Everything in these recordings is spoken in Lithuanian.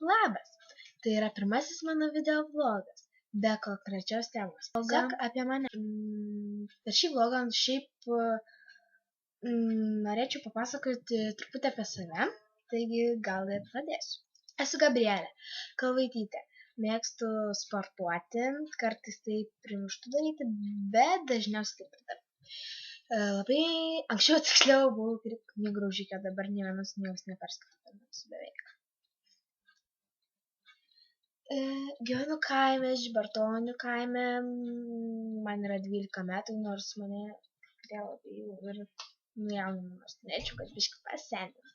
Labas! Tai yra pirmasis mano video vlogas, be konkrečios temos. Sek apie mane. Per šį vlogą norėčiau papasakoti truputį apie save, taigi gal ir pradėsiu. Esu Gabrielė Kalvaitytė. Mėgstu sportuoti, kartais tai primirštu daryti, bet dažniausiai taip ir darau. Labai anksčiau tiksliau buvau knygų graužikė, dabar nė vienos knygos neperskaitau beveik. Gyvenu kaime, Žibartonių kaime, man yra 12 metų, nors mane labai jau ir nujauninamas, norėčiau, kad biškį pasendinti.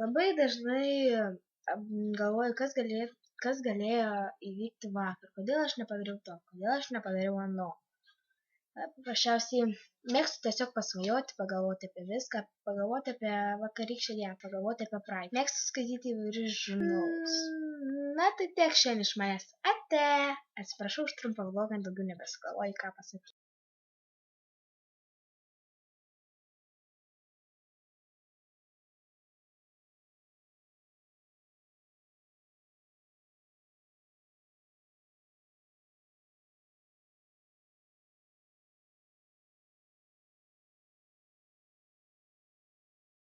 Labai dažnai galvoju, kas galėjo įvykti vakar, kodėl aš nepadariau to, kodėl aš nepadariau ano. Paprasčiausiai mėgstu tiesiog pasvajoti, pagalvoti apie viską, pagalvoti apie vakarykščią dieną, pagalvoti apie praeitį. Mėgstu skaityti įvairius žurnalus. Na tai tiek šiandien iš manęs. Ate! Atsiprašau už trumpą vlogą, daugiau nebesigalvoju, ką pasakyti.